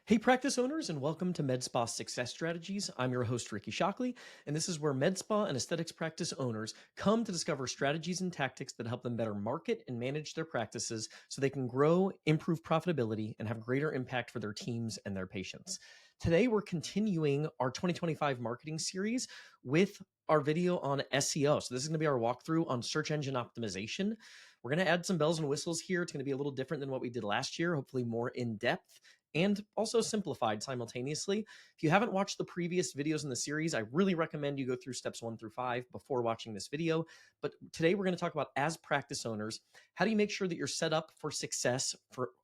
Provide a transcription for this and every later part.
Hey, practice owners, and welcome to MedSpa Success Strategies. I'm your host, Ricky Shockley, and this is where MedSpa and aesthetics practice owners come to discover strategies and tactics that help them better market and manage their practices so they can grow, improve profitability, and have greater impact for their teams and their patients. Today, we're continuing our 2025 marketing series with our video on SEO. So, this is going to be our walkthrough on search engine optimization. We're going to add some bells and whistles here. It's going to be a little different than what we did last year, hopefully more in depth and also simplified simultaneously. If you haven't watched the previous videos in the series, I really recommend you go through steps 1 through 5 before watching this video. But today we're going to talk about, as practice owners, how do you make sure that you're set up for success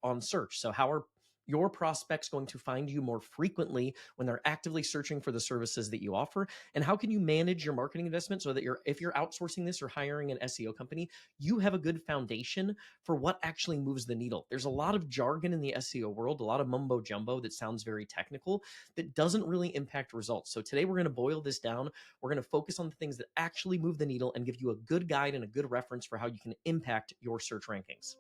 on search? So how are your prospects going to find you more frequently when they're actively searching for the services that you offer? And how can you manage your marketing investment so that if you're outsourcing this or hiring an SEO company, you have a good foundation for what actually moves the needle. There's a lot of jargon in the SEO world, a lot of mumbo jumbo that sounds very technical that doesn't really impact results. So today we're going to boil this down. We're going to focus on the things that actually move the needle and give you a good guide and a good reference for how you can impact your search rankings.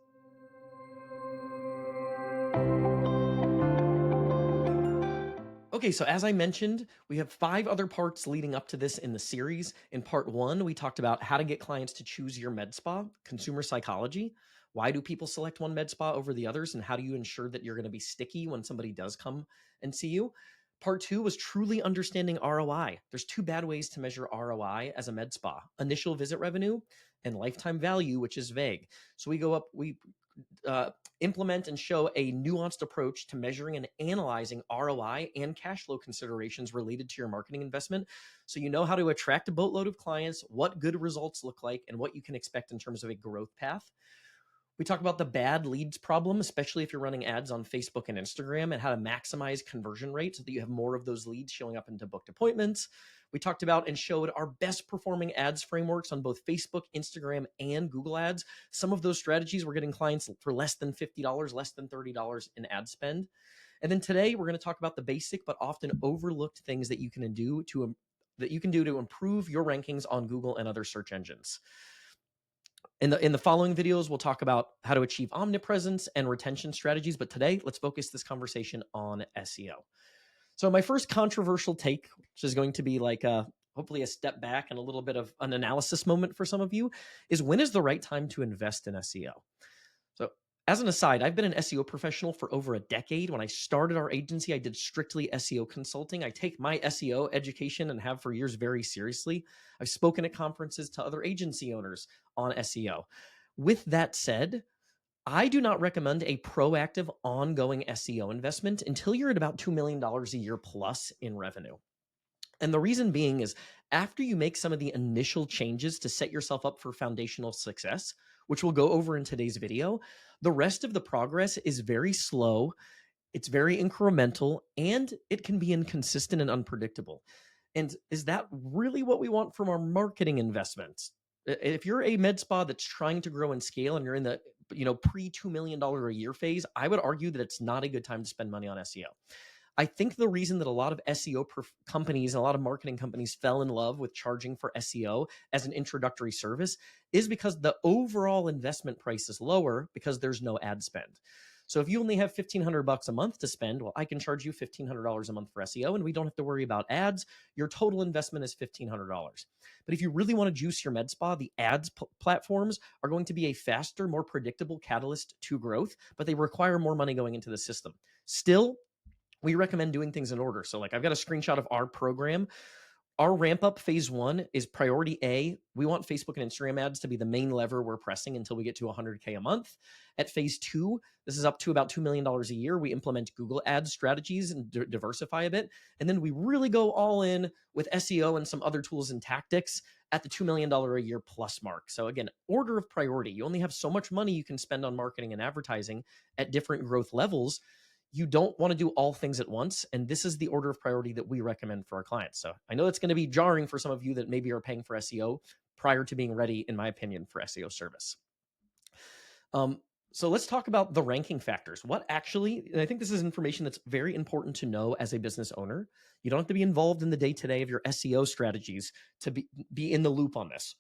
Okay, so as I mentioned, we have 5 other parts leading up to this in the series. In part 1, we talked about how to get clients to choose your med spa, consumer psychology. Why do people select one med spa over the others? And how do you ensure that you're going to be sticky when somebody does come and see you? Part 2 was truly understanding ROI. There's 2 bad ways to measure ROI as a med spa: initial visit revenue and lifetime value, which is vague. So we implement and show a nuanced approach to measuring and analyzing ROI and cash flow considerations related to your marketing investment, so you know how to attract a boatload of clients, what good results look like, and what you can expect in terms of a growth path. We talk about the bad leads problem, especially if you're running ads on Facebook and Instagram, and how to maximize conversion rate so that you have more of those leads showing up into booked appointments. We talked about and showed our best performing ads frameworks on both Facebook, Instagram, and Google Ads. Some of those strategies we're getting clients for less than $50, less than $30 in ad spend. And then today we're going to talk about the basic but often overlooked things that you can do to improve your rankings on Google and other search engines. In the following videos, we'll talk about how to achieve omnipresence and retention strategies. But today, let's focus this conversation on SEO. So my first controversial take, which is going to be like hopefully a step back and a little bit of an analysis moment for some of you, is when is the right time to invest in SEO? So as an aside, I've been an SEO professional for over a decade. When I started our agency, I did strictly SEO consulting. I take my SEO education, and have for years, very seriously. I've spoken at conferences to other agency owners on SEO. With that said, I do not recommend a proactive, ongoing SEO investment until you're at about $2 million a year plus in revenue. And the reason being is, after you make some of the initial changes to set yourself up for foundational success, which we'll go over in today's video, the rest of the progress is very slow, it's very incremental, and it can be inconsistent and unpredictable. And is that really what we want from our marketing investments? If you're a med spa that's trying to grow and scale and you're in the pre $2 million a year phase, I would argue that it's not a good time to spend money on SEO. I think the reason that a lot of SEO companies and a lot of marketing companies fell in love with charging for SEO as an introductory service is because the overall investment price is lower because there's no ad spend. So if you only have $1,500 a month to spend, well, I can charge you $1,500 a month for SEO, and we don't have to worry about ads. Your total investment is $1,500. But if you really want to juice your med spa, the ads platforms are going to be a faster, more predictable catalyst to growth, but they require more money going into the system. Still, we recommend doing things in order. So like, I've got a screenshot of our program. Our ramp up phase 1 is priority A. We want Facebook and Instagram ads to be the main lever we're pressing until we get to 100K a month. At phase 2, this is up to about $2 million a year. We implement Google Ads strategies and diversify a bit. And then we really go all in with SEO and some other tools and tactics at the $2 million a year plus mark. So again, order of priority. You only have so much money you can spend on marketing and advertising at different growth levels. You don't want to do all things at once. And this is the order of priority that we recommend for our clients. So I know it's going to be jarring for some of you that maybe are paying for SEO prior to being ready, in my opinion, for SEO service. So let's talk about the ranking factors. What actually, and I think this is information that's very important to know as a business owner. You don't have to be involved in the day-to-day of your SEO strategies to be in the loop on this.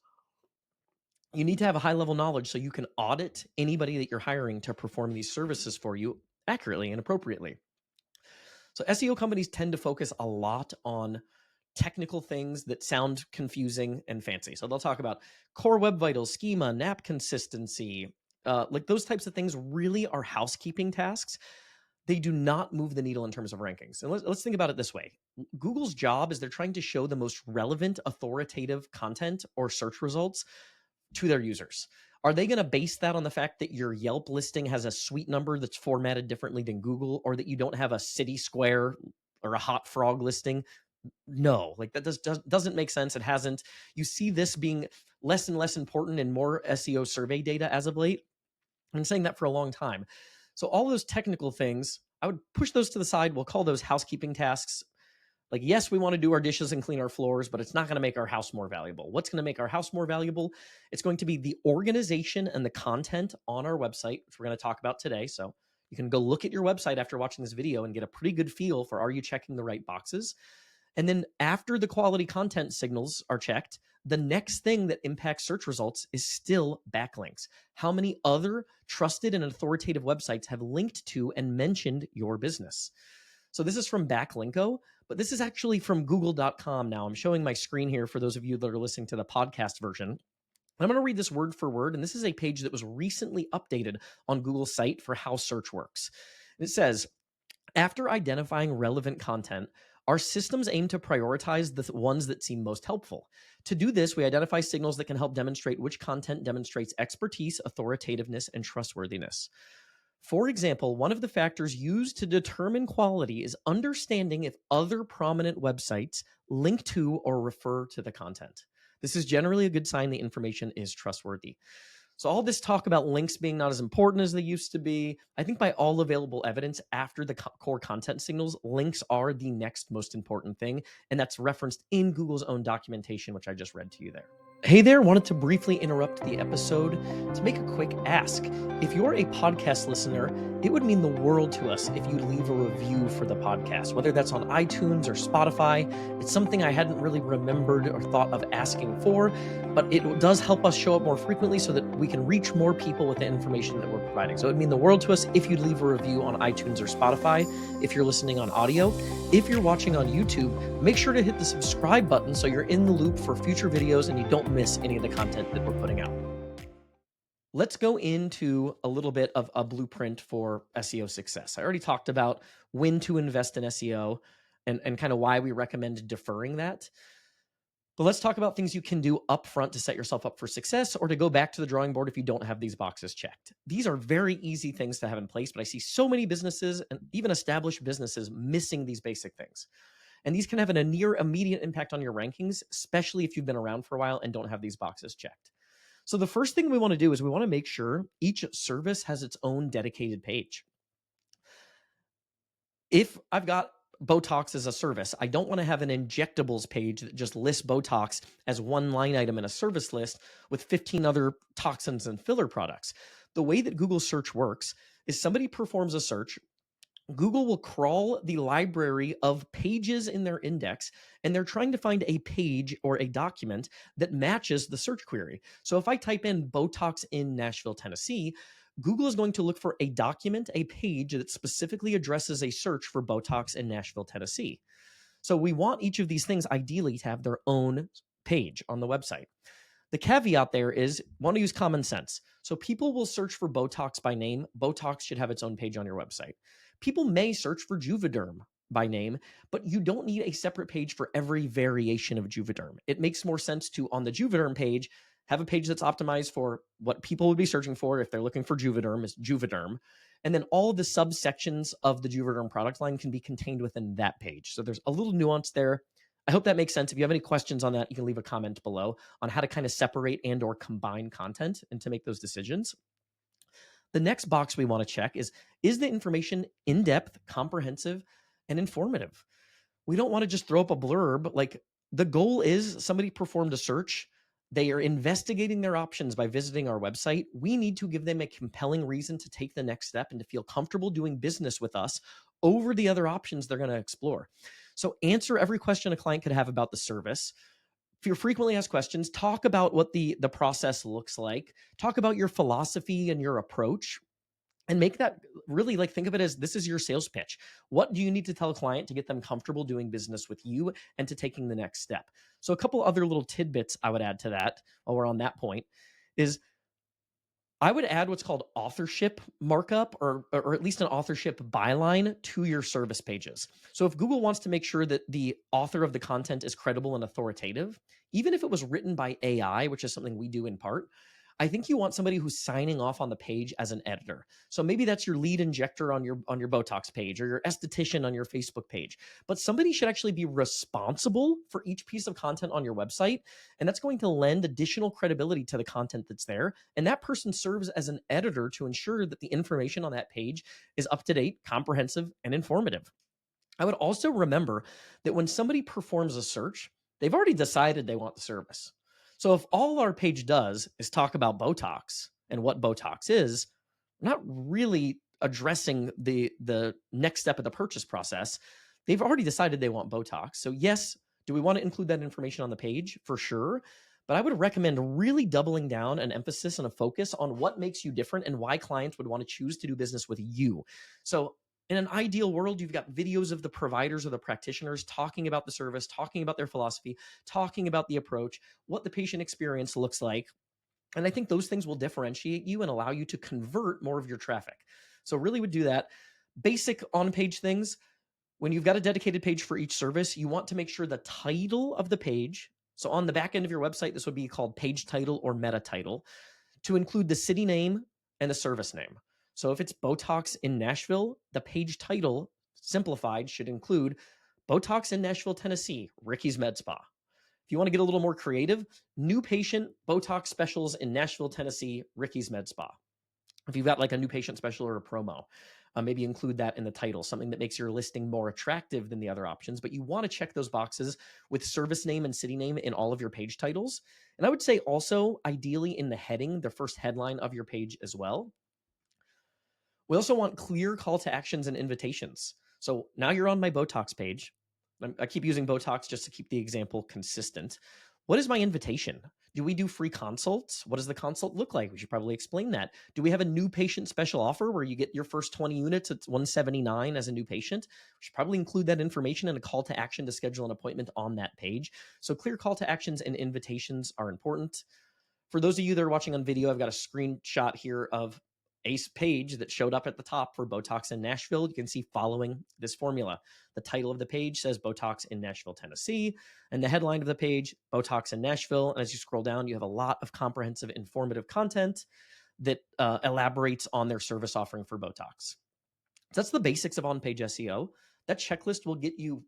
You need to have a high level knowledge so you can audit anybody that you're hiring to perform these services for you accurately and appropriately. So SEO companies tend to focus a lot on technical things that sound confusing and fancy. So they'll talk about core web vitals, schema, NAP consistency, like those types of things really are housekeeping tasks. They do not move the needle in terms of rankings. And let's think about it this way. Google's job is they're trying to show the most relevant, authoritative content or search results to their users. Are they going to base that on the fact that your Yelp listing has a suite number that's formatted differently than Google, or that you don't have a city square or a hot frog listing? No, like that doesn't make sense. It hasn't. You see this being less and less important in more SEO survey data as of late. I've been saying that for a long time. So all those technical things, I would push those to the side. We'll call those housekeeping tasks. Like, yes, we want to do our dishes and clean our floors, but it's not going to make our house more valuable. What's going to make our house more valuable? It's going to be the organization and the content on our website, which we're going to talk about today. So you can go look at your website after watching this video and get a pretty good feel for, are you checking the right boxes? And then after the quality content signals are checked, the next thing that impacts search results is still backlinks. How many other trusted and authoritative websites have linked to and mentioned your business? So this is from Backlinko, but this is actually from google.com now. I'm showing my screen here for those of you that are listening to the podcast version. I'm going to read this word for word, and this is a page that was recently updated on Google's site for how search works. It says, after identifying relevant content, our systems aim to prioritize the ones that seem most helpful. To do this, we identify signals that can help demonstrate which content demonstrates expertise, authoritativeness, and trustworthiness. For example, one of the factors used to determine quality is understanding if other prominent websites link to or refer to the content. This is generally a good sign the information is trustworthy. So all this talk about links being not as important as they used to be, I think by all available evidence after the core content signals, links are the next most important thing. And that's referenced in Google's own documentation, which I just read to you there. Hey there, wanted to briefly interrupt the episode to make a quick ask. If you're a podcast listener, it would mean the world to us if you leave a review for the podcast, whether that's on iTunes or Spotify. It's something I hadn't really remembered or thought of asking for, but it does help us show up more frequently so that we can reach more people with the information that we're providing. So it would mean the world to us if you'd leave a review on iTunes or Spotify, if you're listening on audio. If you're watching on YouTube, make sure to hit the subscribe button so you're in the loop for future videos and you don't miss any of the content that we're putting out. Let's go into a little bit of a blueprint for SEO success. I already talked about when to invest in SEO and kind of why we recommend deferring that. But let's talk about things you can do upfront to set yourself up for success or to go back to the drawing board if you don't have these boxes checked. These are very easy things to have in place, but I see so many businesses and even established businesses missing these basic things. And these can have a near immediate impact on your rankings, especially if you've been around for a while and don't have these boxes checked. So the first thing we want to do is we want to make sure each service has its own dedicated page. If I've got Botox as a service, I don't want to have an injectables page that just lists Botox as one line item in a service list with 15 other toxins and filler products. The way that Google search works is somebody performs a search, Google will crawl the library of pages in their index, and they're trying to find a page or a document that matches the search query. So if I type in Botox in Nashville, Tennessee, Google is going to look for a document, a page that specifically addresses a search for Botox in Nashville, Tennessee. So we want each of these things ideally to have their own page on the website. The caveat there is want to use common sense. So people will search for Botox by name. Botox should have its own page on your website. People may search for Juvederm by name, but you don't need a separate page for every variation of Juvederm. It makes more sense to, on the Juvederm page, have a page that's optimized for what people would be searching for if they're looking for Juvederm is Juvederm. And then all of the subsections of the Juvederm product line can be contained within that page. So there's a little nuance there. I hope that makes sense. If you have any questions on that, you can leave a comment below on how to kind of separate and or combine content and to make those decisions. The next box we want to check is the information in-depth, comprehensive, and informative? We don't want to just throw up a blurb. Like the goal is somebody performed a search. They are investigating their options by visiting our website. We need to give them a compelling reason to take the next step and to feel comfortable doing business with us over the other options they're going to explore. So answer every question a client could have about the service. If you frequently asked questions, talk about what the process looks like. Talk about your philosophy and your approach. and make that really, like, think of it as this is your sales pitch. What do you need to tell a client to get them comfortable doing business with you and to taking the next step? So a couple other little tidbits I would add to that while we're on that point is I would add what's called authorship markup, or at least an authorship byline to your service pages. So if Google wants to make sure that the author of the content is credible and authoritative, even if it was written by AI, which is something we do in part, I think you want somebody who's signing off on the page as an editor. So maybe that's your lead injector on your Botox page, or your esthetician on your Facebook page. But somebody should actually be responsible for each piece of content on your website, and that's going to lend additional credibility to the content that's there. And that person serves as an editor to ensure that the information on that page is up to date, comprehensive, and informative. I would also remember that when somebody performs a search, they've already decided they want the service. So if all our page does is talk about Botox and what Botox is, we're not really addressing the next step of the purchase process. They've already decided they want Botox. So yes, do we want to include that information on the page? For sure. But I would recommend really doubling down an emphasis and a focus on what makes you different and why clients would want to choose to do business with you. So in an ideal world, you've got videos of the providers or the practitioners talking about the service, talking about their philosophy, talking about the approach, what the patient experience looks like. And I think those things will differentiate you and allow you to convert more of your traffic. So really would do that. Basic on-page things. When you've got a dedicated page for each service, you want to make sure the title of the page, so on the back end of your website, this would be called page title or meta title, to include the city name and the service name. So if it's Botox in Nashville, the page title, simplified, should include Botox in Nashville, Tennessee, Ricky's Med Spa. If you want to get a little more creative, new patient Botox specials in Nashville, Tennessee, Ricky's Med Spa. If you've got like a new patient special or a promo, maybe include that in the title, something that makes your listing more attractive than the other options. But you want to check those boxes with service name and city name in all of your page titles. And I would say also, ideally in the heading, the first headline of your page as well. We also want clear call to actions and invitations. So now you're on my Botox page. I keep using Botox just to keep the example consistent. What is my invitation? Do we do free consults? What does the consult look like? We should probably explain that. Do we have a new patient special offer where you get your first 20 units at $179 as a new patient? We should probably include that information and a call to action to schedule an appointment on that page. So clear call to actions and invitations are important. For those of you that are watching on video, I've got a screenshot here of a page that showed up at the top for Botox in Nashville. You can see following this formula. The title of the page says Botox in Nashville, Tennessee, and the headline of the page, Botox in Nashville. And as you scroll down, you have a lot of comprehensive, informative content that elaborates on their service offering for Botox. So that's the basics of on-page SEO. That checklist will get you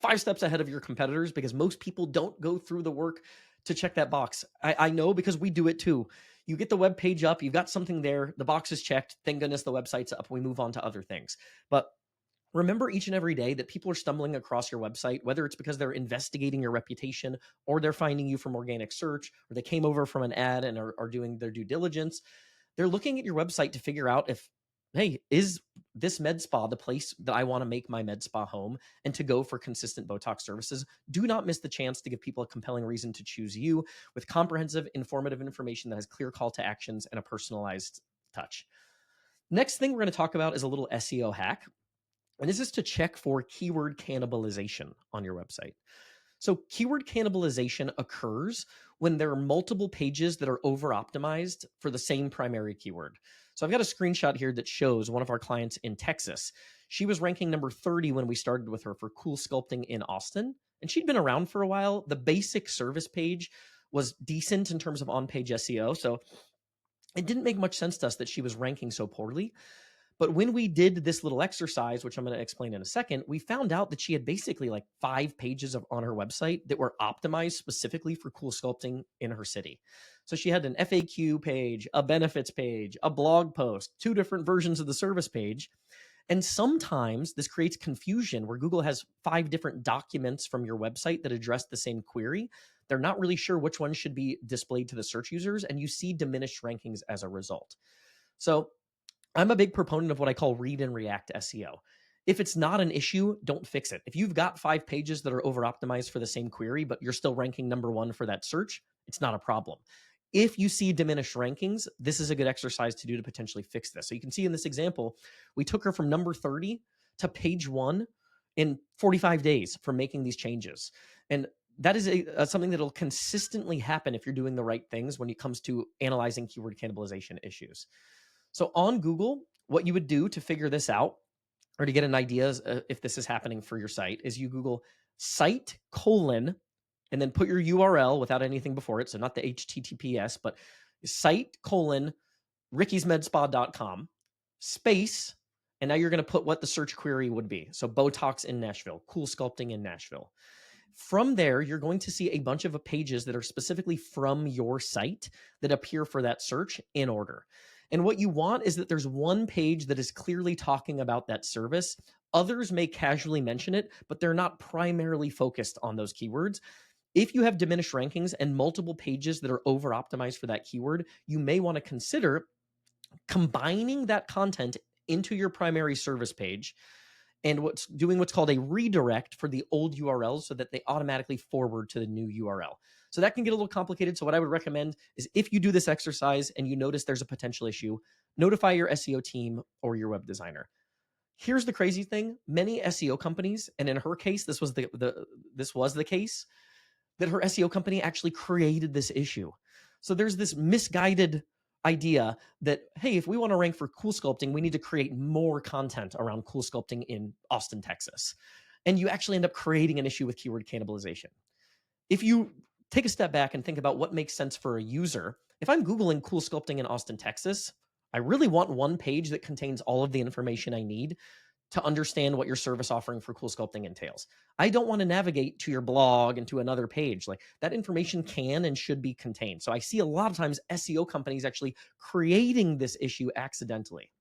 5 steps ahead of your competitors because most people don't go through the work to check that box. I know because we do it too. You get the web page up, you've got something there, the box is checked. Thank goodness the website's up. We move on to other things. But remember each and every day that people are stumbling across your website, whether it's because they're investigating your reputation or they're finding you from organic search or they came over from an ad and are doing their due diligence. They're looking at your website to figure out if, hey, is this med spa the place that I want to make my med spa home and to go for consistent Botox services? Do not miss the chance to give people a compelling reason to choose you with comprehensive, informative information that has clear call to actions and a personalized touch. Next thing we're going to talk about is a little SEO hack. And this is to check for keyword cannibalization on your website. So keyword cannibalization occurs when there are multiple pages that are over optimized for the same primary keyword. So I've got a screenshot here that shows one of our clients in Texas. She was ranking number 30 when we started with her for cool sculpting in Austin, and she'd been around for a while. The basic service page was decent in terms of on-page SEO, so it didn't make much sense to us that she was ranking so poorly. But when we did this little exercise, which I'm going to explain in a second, we found out that she had basically like 5 pages on her website that were optimized specifically for cool sculpting in her city. So she had an FAQ page, a benefits page, a blog post, 2 different versions of the service page. And sometimes this creates confusion where Google has 5 different documents from your website that address the same query. They're not really sure which one should be displayed to the search users, and you see diminished rankings as a result. So I'm a big proponent of what I call read and react SEO. If it's not an issue, don't fix it. If you've got 5 pages that are over optimized for the same query, but you're still ranking number 1 for that search, it's not a problem. If you see diminished rankings, this is a good exercise to do to potentially fix this. So you can see in this example, we took her from number 30 to page 1 in 45 days for making these changes. And that is something that'll consistently happen if you're doing the right things when it comes to analyzing keyword cannibalization issues. So on Google, what you would do to figure this out or to get an idea if this is happening for your site is you Google site colon and then put your URL without anything before it. So not the HTTPS, but site colon rickysmedspa.com space. And now you're going to put what the search query would be. So Botox in Nashville, cool sculpting in Nashville. From there, you're going to see a bunch of pages that are specifically from your site that appear for that search in order. And what you want is that there's one page that is clearly talking about that service. Others may casually mention it, but they're not primarily focused on those keywords. If you have diminished rankings and multiple pages that are over optimized for that keyword, you may want to consider combining that content into your primary service page and what's called a redirect for the old URLs so that they automatically forward to the new URL. So that can get a little complicated. So what I would recommend is if you do this exercise and you notice there's a potential issue, notify your SEO team or your web designer. Here's the crazy thing. Many SEO companies, and in her case, this was the case, that her SEO company actually created this issue. So there's this misguided idea that, hey, if we want to rank for cool sculpting, we need to create more content around cool sculpting in Austin, Texas. And you actually end up creating an issue with keyword cannibalization. If you take a step back and think about what makes sense for a user, if I'm Googling cool sculpting in Austin, Texas, I really want one page that contains all of the information I need to understand what your service offering for cool sculpting entails. I don't want to navigate to your blog and to another page. Like that information can and should be contained. So I see a lot of times SEO companies actually creating this issue accidentally.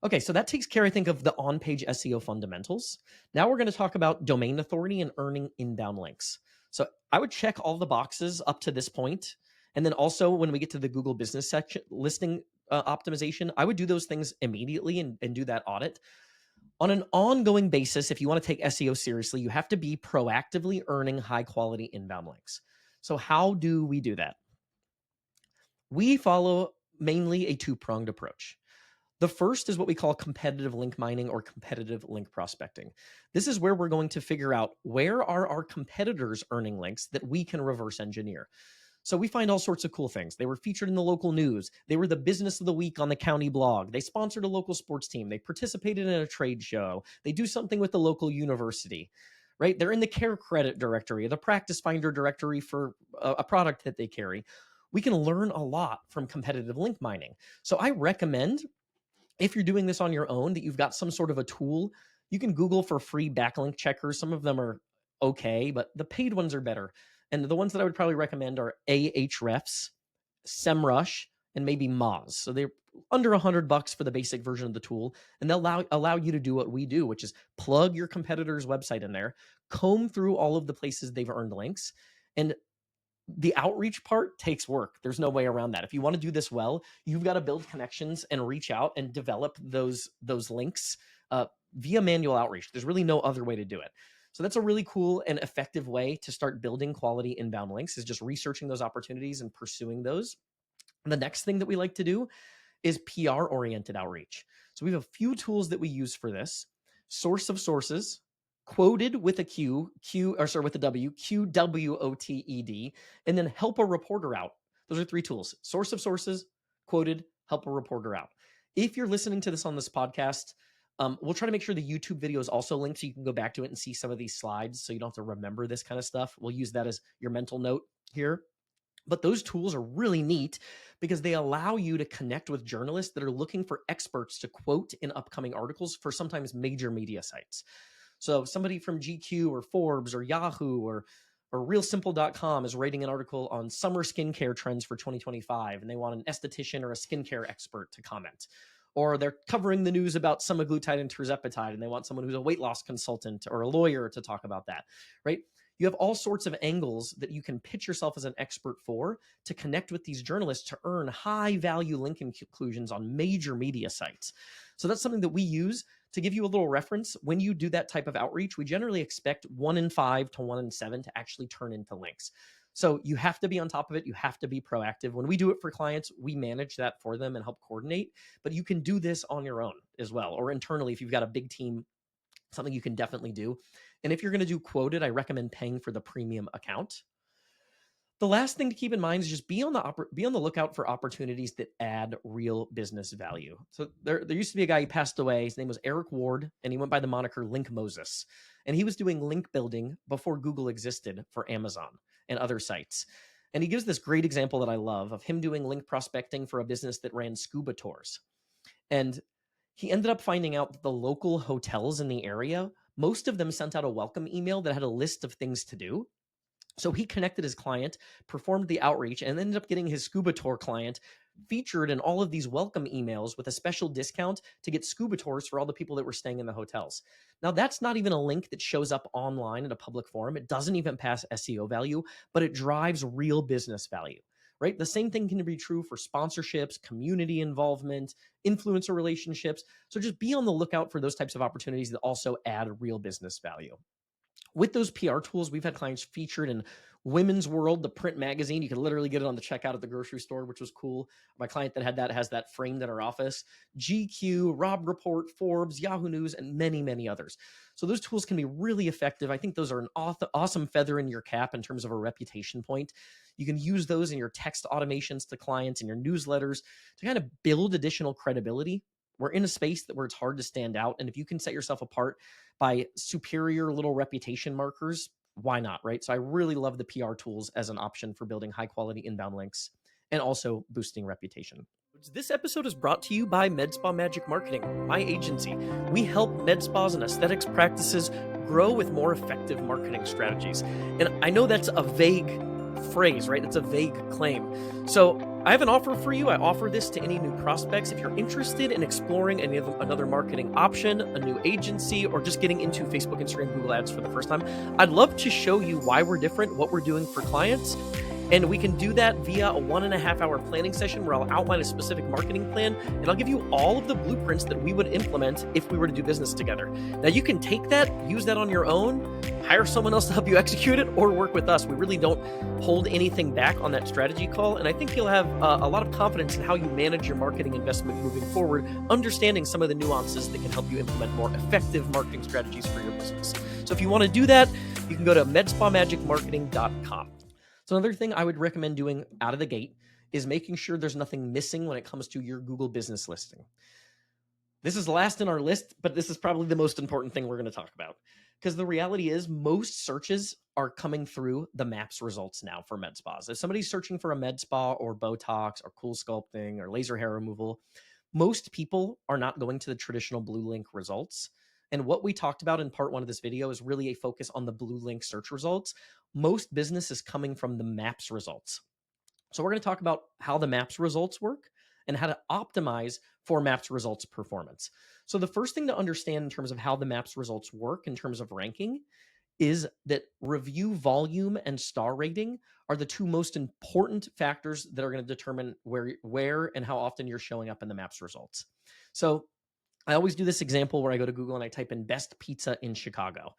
Okay, so that takes care, I think, of the on-page SEO fundamentals. Now we're going to talk about domain authority and earning inbound links. So I would check all the boxes up to this point. And then also when we get to the Google business section listing optimization, I would do those things immediately and do that audit. On an ongoing basis, if you want to take SEO seriously, you have to be proactively earning high quality inbound links. So how do we do that? We follow mainly a two-pronged approach. The first is what we call competitive link mining or competitive link prospecting. This is where we're going to figure out where are our competitors earning links that we can reverse engineer. So we find all sorts of cool things. They were featured in the local news. They were the business of the week on the county blog. They sponsored a local sports team. They participated in a trade show. They do something with the local university, right? They're in the care credit directory, the practice finder directory for a product that they carry. We can learn a lot from competitive link mining. So I recommend, if you're doing this on your own, that you've got some sort of a tool. You can Google for free backlink checkers. Some of them are okay, but the paid ones are better. And the ones that I would probably recommend are Ahrefs, SEMrush, and maybe Moz. So they're under $100 for the basic version of the tool, and they'll allow you to do what we do, which is plug your competitor's website in there, comb through all of the places they've earned links, and the outreach part takes work. There's no way around that. If you want to do this well, you've got to build connections and reach out and develop those links via manual outreach. There's really no other way to do it. So that's a really cool and effective way to start building quality inbound links, is just researching those opportunities and pursuing those. The next thing that we like to do is PR-oriented outreach. So we have a few tools that we use for this. Source of sources, quoted with a with a W, QWOTED, and then help a reporter out. Those are three tools: source of sources, quoted, help a reporter out. If you're listening to this on this podcast, we'll try to make sure the YouTube video is also linked so you can go back to it and see some of these slides so you don't have to remember this kind of stuff. We'll use that as your mental note here. But those tools are really neat because they allow you to connect with journalists that are looking for experts to quote in upcoming articles for sometimes major media sites. So somebody from GQ or Forbes or Yahoo or realsimple.com is writing an article on summer skincare trends for 2025, and they want an esthetician or a skincare expert to comment. Or they're covering the news about semaglutide and tirzepatide, and they want someone who's a weight loss consultant or a lawyer to talk about that, right? You have all sorts of angles that you can pitch yourself as an expert for to connect with these journalists to earn high value link inclusions on major media sites. So that's something that we use. To give you a little reference, when you do that type of outreach, we generally expect 1 in 5 to 1 in 7 to actually turn into links. So you have to be on top of it. You have to be proactive. When we do it for clients, we manage that for them and help coordinate. But you can do this on your own as well, or internally if you've got a big team, something you can definitely do. And if you're going to do quoted, I recommend paying for the premium account. The last thing to keep in mind is just be on the lookout for opportunities that add real business value. So there used to be a guy who passed away. His name was Eric Ward, and he went by the moniker Link Moses. And he was doing link building before Google existed for Amazon and other sites. And he gives this great example that I love of him doing link prospecting for a business that ran scuba tours. And he ended up finding out that the local hotels in the area, most of them sent out a welcome email that had a list of things to do. So he connected his client, performed the outreach, and ended up getting his scuba tour client featured in all of these welcome emails with a special discount to get scuba tours for all the people that were staying in the hotels. Now, that's not even a link that shows up online in a public forum. It doesn't even pass SEO value, but it drives real business value, right? The same thing can be true for sponsorships, community involvement, influencer relationships. So just be on the lookout for those types of opportunities that also add real business value. With those PR tools, we've had clients featured in Women's World, the print magazine. You can literally get it on the checkout at the grocery store, which was cool. My client that had that has that framed in our office. GQ, Rob Report, Forbes, Yahoo News, and many, many others. So those tools can be really effective. I think those are an awesome feather in your cap in terms of a reputation point. You can use those in your text automations to clients and your newsletters to kind of build additional credibility. We're in a space where it's hard to stand out. And if you can set yourself apart by superior little reputation markers, why not, right? So I really love the PR tools as an option for building high quality inbound links and also boosting reputation. This episode is brought to you by MedSpa Magic Marketing, my agency. We help med spas and aesthetics practices grow with more effective marketing strategies. And I know that's a vague phrase, right? It's a vague claim. So I have an offer for you. I offer this to any new prospects. If you're interested in exploring another marketing option, a new agency, or just getting into Facebook, Instagram, Google Ads for the first time, I'd love to show you why we're different, what we're doing for clients. And we can do that via a 1.5 hour planning session where I'll outline a specific marketing plan and I'll give you all of the blueprints that we would implement if we were to do business together. Now you can take that, use that on your own, hire someone else to help you execute it, or work with us. We really don't hold anything back on that strategy call. And I think you'll have a lot of confidence in how you manage your marketing investment moving forward, understanding some of the nuances that can help you implement more effective marketing strategies for your business. So if you want to do that, you can go to medspamagicmarketing.com. So another thing I would recommend doing out of the gate is making sure there's nothing missing when it comes to your Google business listing. This is last in our list, but this is probably the most important thing we're going to talk about. Because the reality is most searches are coming through the Maps results now for med spas. If somebody's searching for a med spa or Botox or cool sculpting or laser hair removal, most people are not going to the traditional blue link results. And what we talked about in part 1 of this video is really a focus on the blue link search results. Most business is coming from the Maps results. So we're going to talk about how the Maps results work and how to optimize for Maps results performance. So the first thing to understand in terms of how the Maps results work in terms of ranking is that review volume and star rating are the two most important factors that are going to determine where and how often you're showing up in the Maps results. So I always do this example where I go to Google and I type in best pizza in Chicago.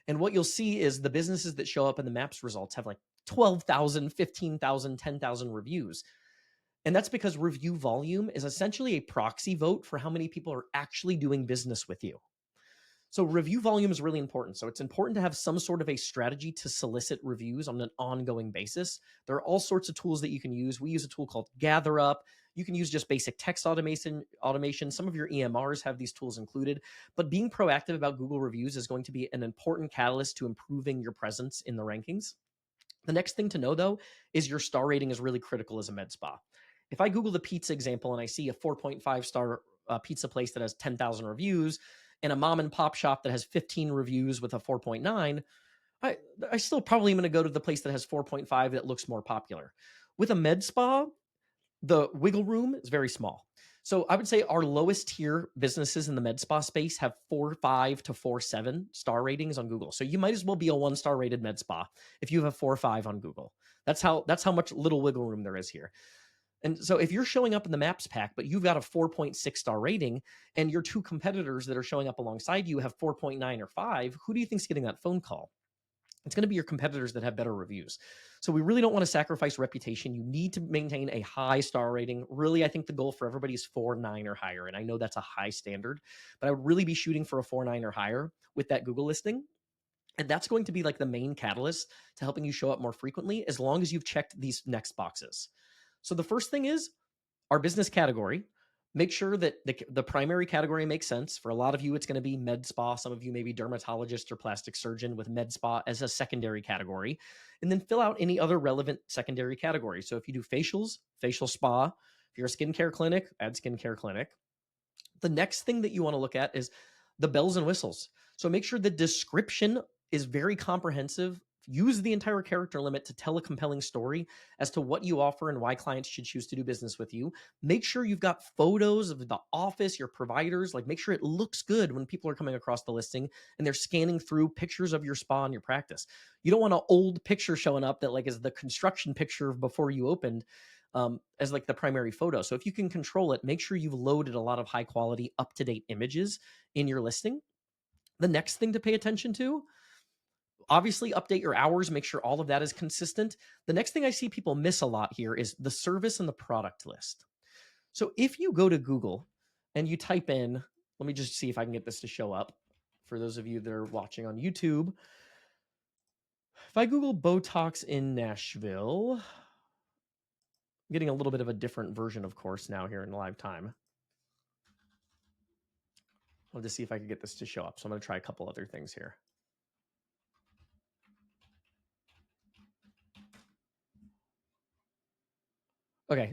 And what you'll see is the businesses that show up in the Maps results have like 12,000, 15,000, 10,000 reviews. And that's because review volume is essentially a proxy vote for how many people are actually doing business with you. So review volume is really important. So it's important to have some sort of a strategy to solicit reviews on an ongoing basis. There are all sorts of tools that you can use. We use a tool called GatherUp. You can use just basic text automation. Some of your EMRs have these tools included, but being proactive about Google reviews is going to be an important catalyst to improving your presence in the rankings. The next thing to know, though, is your star rating is really critical as a med spa. If I Google the pizza example and I see a 4.5 star pizza place that has 10,000 reviews and a mom and pop shop that has 15 reviews with a 4.9, I still probably am going to go to the place that has 4.5 that looks more popular. With a med spa, the wiggle room is very small. So I would say our lowest tier businesses in the med spa space have 4.5 to 4.7 star ratings on Google. So you might as well be a 1-star rated med spa if you have a 4.5 on Google. That's how much little wiggle room there is here. And so if you're showing up in the Maps pack, but you've got a 4.6 star rating and your two competitors that are showing up alongside you have 4.9 or 5, who do you think's getting that phone call? It's going to be your competitors that have better reviews. So we really don't want to sacrifice reputation. You need to maintain a high star rating. Really, I think the goal for everybody is 4.9 or higher. And I know that's a high standard, but I would really be shooting for a 4.9 or higher with that Google listing. And that's going to be like the main catalyst to helping you show up more frequently, as long as you've checked these next boxes. So the first thing is our business category. Make sure that the primary category makes sense. For a lot of you, it's going to be med spa. Some of you maybe dermatologist or plastic surgeon, with med spa as a secondary category. And then fill out any other relevant secondary categories. So if you do facials, facial spa. If you're a skincare clinic, add skincare clinic. The next thing that you want to look at is the bells and whistles. So make sure the description is very comprehensive. Use the entire character limit to tell a compelling story as to what you offer and why clients should choose to do business with you. Make sure you've got photos of the office, your providers. Like, make sure it looks good when people are coming across the listing and they're scanning through pictures of your spa and your practice. You don't want an old picture showing up that like is the construction picture before you opened, as like the primary photo. So if you can control it, make sure you've loaded a lot of high quality, up-to-date images in your listing. The next thing to pay attention to, obviously update your hours, make sure all of that is consistent. The next thing I see people miss a lot here is the service and the product list. So if you go to Google and you type in, let me just see if I can get this to show up for those of you that are watching on YouTube. If I Google Botox in Nashville, I'm getting a little bit of a different version, of course, now here in live time. I'll just see if I can get this to show up. So I'm going to try a couple other things here. Okay.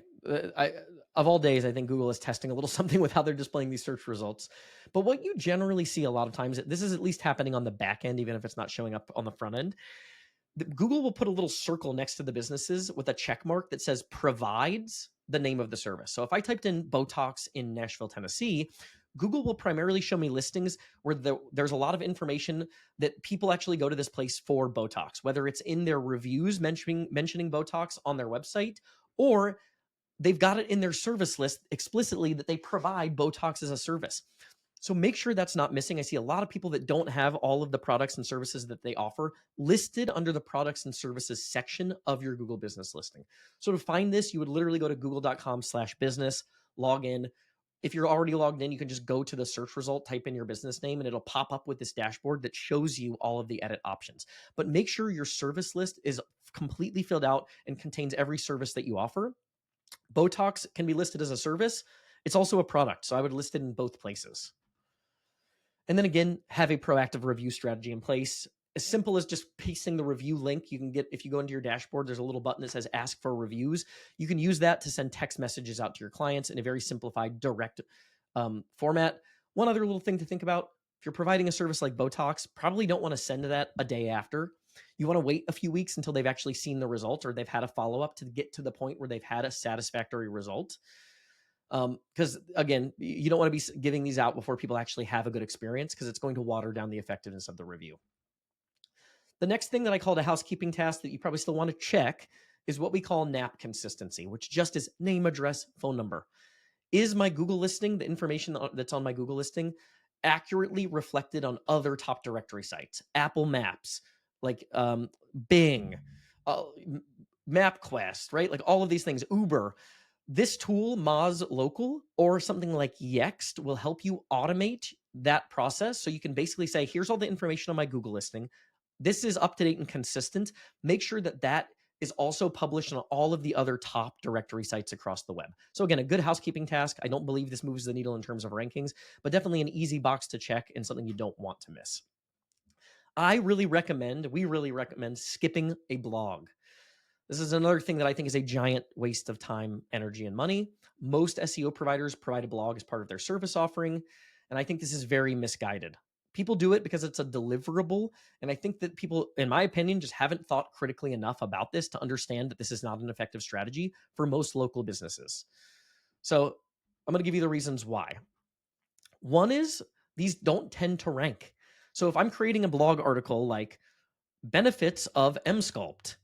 Of all days, I think Google is testing a little something with how they're displaying these search results. But what you generally see a lot of times, this is at least happening on the back end, even if it's not showing up on the front end. Google will put a little circle next to the businesses with a check mark that says provides the name of the service. So if I typed in Botox in Nashville, Tennessee, Google will primarily show me listings where there's a lot of information that people actually go to this place for Botox, whether it's in their reviews mentioning Botox on their website, or they've got it in their service list explicitly that they provide Botox as a service. So make sure that's not missing. I see a lot of people that don't have all of the products and services that they offer listed under the products and services section of your Google business listing. So to find this, you would literally go to google.com/business, log in. If you're already logged in, you can just go to the search result, type in your business name, and it'll pop up with this dashboard that shows you all of the edit options. But make sure your service list is completely filled out and contains every service that you offer. Botox can be listed as a service. It's also a product, so I would list it in both places. And then again, have a proactive review strategy in place. As simple as just pasting the review link. You can get, if you go into your dashboard, there's a little button that says ask for reviews. You can use that to send text messages out to your clients in a very simplified, direct format. One other little thing to think about, if you're providing a service like Botox, probably don't want to send that a day after. You want to wait a few weeks until they've actually seen the result or they've had a follow-up to get to the point where they've had a satisfactory result. Because again, you don't want to be giving these out before people actually have a good experience, because it's going to water down the effectiveness of the review. The next thing that I called a housekeeping task that you probably still want to check is what we call NAP consistency, which just is name, address, phone number. Is my Google listing, the information that's on my Google listing, accurately reflected on other top directory sites? Apple Maps, like Bing, MapQuest, right? Like all of these things, Uber. This tool, Moz Local, or something like Yext, will help you automate that process. So you can basically say, here's all the information on my Google listing. This is up to date and consistent. Make sure that that is also published on all of the other top directory sites across the web. So again, a good housekeeping task. I don't believe this moves the needle in terms of rankings, but definitely an easy box to check and something you don't want to miss. We really recommend skipping a blog. This is another thing that I think is a giant waste of time, energy, and money. Most SEO providers provide a blog as part of their service offering, and I think this is very misguided. People do it because it's a deliverable, and I think that people, in my opinion, just haven't thought critically enough about this to understand that this is not an effective strategy for most local businesses. So I'm going to give you the reasons why. One is these don't tend to rank. So if I'm creating a blog article like benefits of Emsculpt,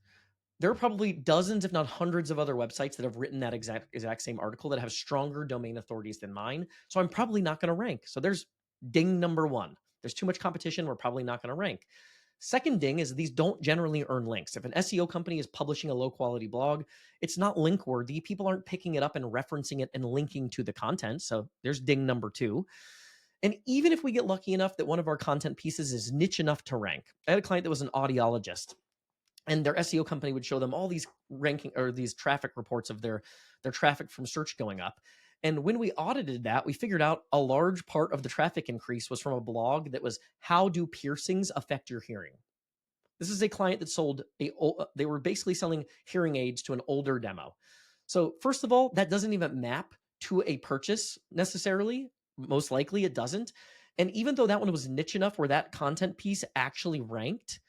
there are probably dozens, if not hundreds, of other websites that have written that exact same article that have stronger domain authorities than mine. So I'm probably not going to rank. So there's ding number one. There's too much competition. We're probably not going to rank. Second ding is these don't generally earn links. If an SEO company is publishing a low quality blog, it's not link worthy. People aren't picking it up and referencing it and linking to the content. So there's ding number two. And even if we get lucky enough that one of our content pieces is niche enough to rank, I had a client that was an audiologist, and their SEO company would show them all these ranking or these traffic reports of their traffic from search going up. And when we audited that, we figured out a large part of the traffic increase was from a blog that was how do piercings affect your hearing? This is a client that sold they were basically selling hearing aids to an older demo. So first of all, that doesn't even map to a purchase necessarily. Most likely it doesn't. And even though that one was niche enough where that content piece actually ranked,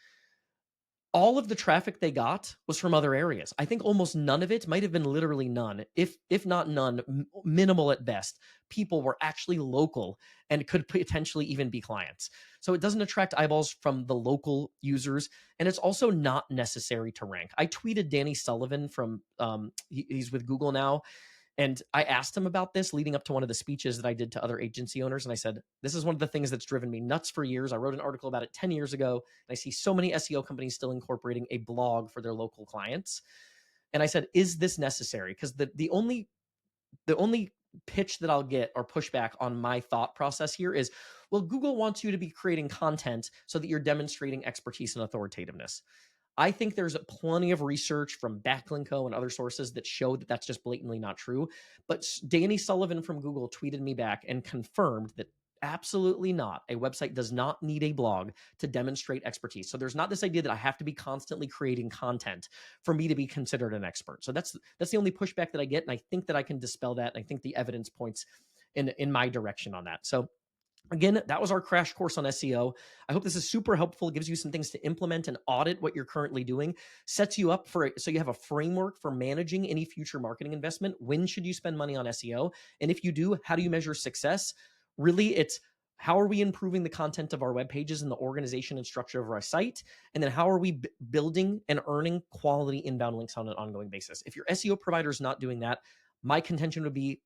all of the traffic they got was from other areas. I think almost none of it, might have been literally none, if not none, minimal at best. People were actually local and could potentially even be clients. So it doesn't attract eyeballs from the local users, and it's also not necessary to rank. I tweeted Danny Sullivan from he's with Google now, and I asked him about this leading up to one of the speeches that I did to other agency owners. And I said, this is one of the things that's driven me nuts for years. I wrote an article about it 10 years ago, and I see so many SEO companies still incorporating a blog for their local clients. And I said, is this necessary? Because the only pitch that I'll get or pushback on my thought process here is, well, Google wants you to be creating content so that you're demonstrating expertise and authoritativeness. I think there's plenty of research from Backlinko and other sources that show that that's just blatantly not true. But Danny Sullivan from Google tweeted me back and confirmed that absolutely not. A website does not need a blog to demonstrate expertise. So there's not this idea that I have to be constantly creating content for me to be considered an expert. So that's the only pushback that I get, and I think that I can dispel that. And I think the evidence points in my direction on that. So again, that was our crash course on SEO. I hope this is super helpful. It gives you some things to implement and audit what you're currently doing, sets you up for so you have a framework for managing any future marketing investment. When should you spend money on SEO? And if you do, how do you measure success? Really, it's how are we improving the content of our web pages and the organization and structure of our site? And then how are we building and earning quality inbound links on an ongoing basis? If your SEO provider is not doing that, my contention would be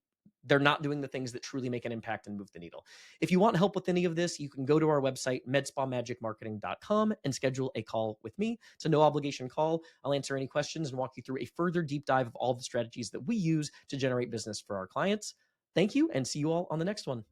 they're not doing the things that truly make an impact and move the needle. If you want help with any of this, you can go to our website, medspamagicmarketing.com, and schedule a call with me. It's a no obligation call. I'll answer any questions and walk you through a further deep dive of all the strategies that we use to generate business for our clients. Thank you, and see you all on the next one.